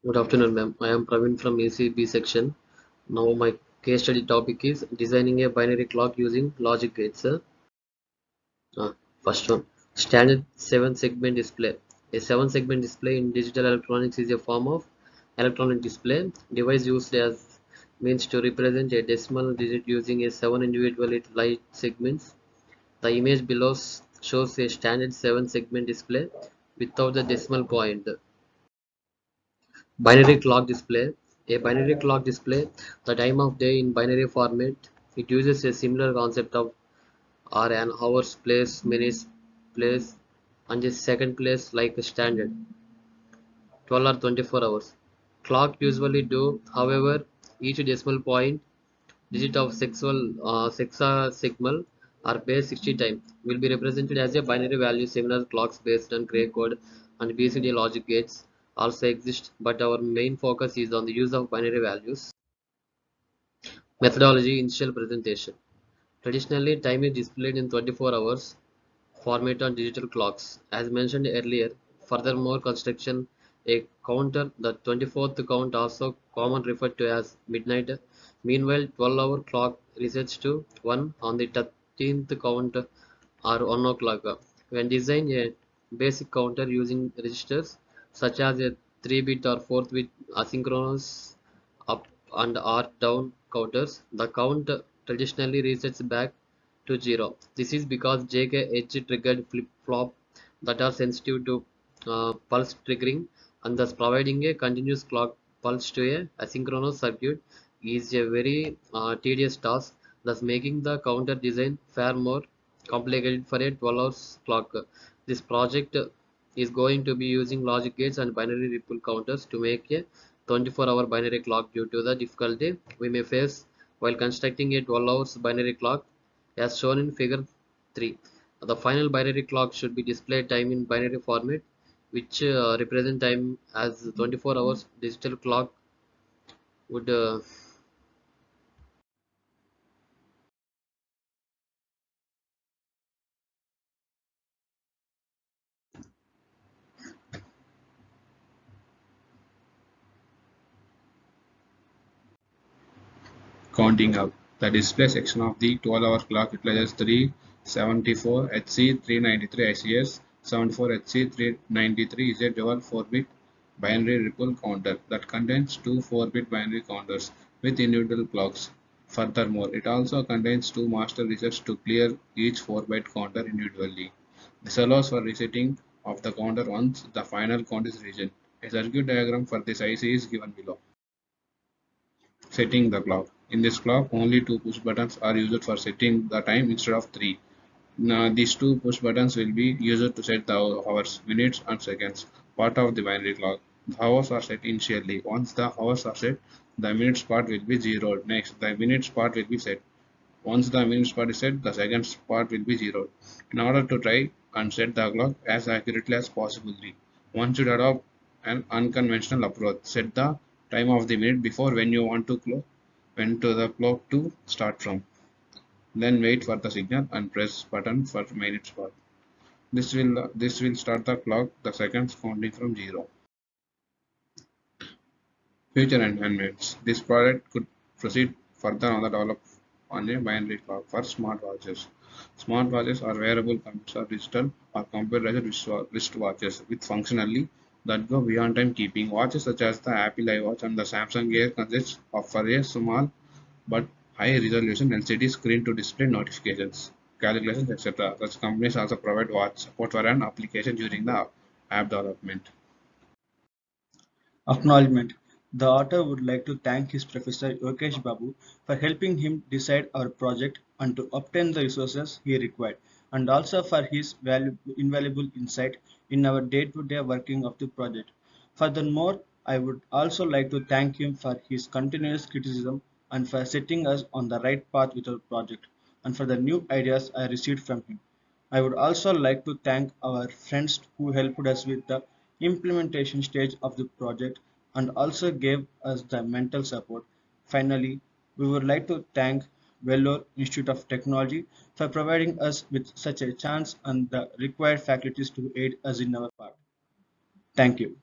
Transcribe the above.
Good afternoon, ma'am. I am Praveen from ACB section. Now my case study topic is designing a binary clock using logic gates. Uh, First one, standard 7-segment display. A 7-segment display in digital electronics is a form of electronic display device used as means to represent a decimal digit using a 7 individual light segments. The image below shows a standard 7-segment display without the decimal point. Binary clock display. A binary clock display the time of day in binary format. It uses a similar concept of or an hours, place, minutes, place, and the second place like a standard 12 or 24 hours. Clock usually do, however, each decimal point digit of sexagesimal or base 60 time will be represented as a binary value. Similar clocks based on gray code and BCD logic gates also exist, but our main focus is on the use of binary values. Methodology. Initial presentation. Traditionally, time is displayed in 24 hours format on digital clocks. As mentioned earlier, furthermore, construction a counter, the 24th count, also common referred to as midnight. Meanwhile, 12-hour clock resets to 1 on the 13th count or 1 o'clock. When design a basic counter using registers such as a 3-bit or 4-bit asynchronous up and or down counters, the count traditionally resets back to 0. This is because JK edge triggered flip-flop that are sensitive to pulse triggering, and thus providing a continuous clock pulse to a asynchronous circuit is a very tedious task, thus making the counter design far more complicated for a 12 hours clock. This project is going to be using logic gates and binary ripple counters to make a 24-hour binary clock due to the difficulty we may face while constructing a 12 hours binary clock as shown in figure 3. The final binary clock should be displayed time in binary format, which represent time as 24 hours. Digital clock would Counting up. The display section of the 12-hour clock utilizes 374HC393 ICS. 74HC393 is a dual 4-bit binary ripple counter that contains two 4-bit binary counters with individual clocks. Furthermore, it also contains two master resets to clear each 4-bit counter individually. This allows for resetting of the counter once the final count is reached. A circuit diagram for this IC is given below. Setting the clock. In this clock, only two push buttons are used for setting the time instead of three. Now, these two push buttons will be used to set the hours, minutes, and seconds, part of the binary clock. The hours are set initially. Once the hours are set, the minutes part will be zeroed. Next, the minutes part will be set. Once the minutes part is set, the seconds part will be zeroed. In order to try and set the clock as accurately as possible, one should adopt an unconventional approach. Set the time of the minute before when you want to when to the clock to start from. Then wait for the signal and press button for minutes part. This will start the clock the seconds counting from 0. Future enhancements. This product could proceed further on the develop on a binary clock for smartwatches. Smartwatches are wearable computers or digital or computerized wristwatches with functionality that go beyond timekeeping. Watches such as the Apple iWatch and the Samsung Gear consist of a small but high resolution LCD screen to display notifications, calculations, etc. Such companies also provide watch support for an application during the app development. Acknowledgement. The author would like to thank his professor Yogesh Babu for helping him decide our project and to obtain the resources he required, and also for his invaluable insight in our day-to-day working of the project. Furthermore, I would also like to thank him for his continuous criticism and for setting us on the right path with our project, and for the new ideas I received from him. I would also like to thank our friends who helped us with the implementation stage of the project and also gave us the mental support. Finally, we would like to thank Vellore Institute of Technology for providing us with such a chance and the required faculties to aid us in our part. Thank you.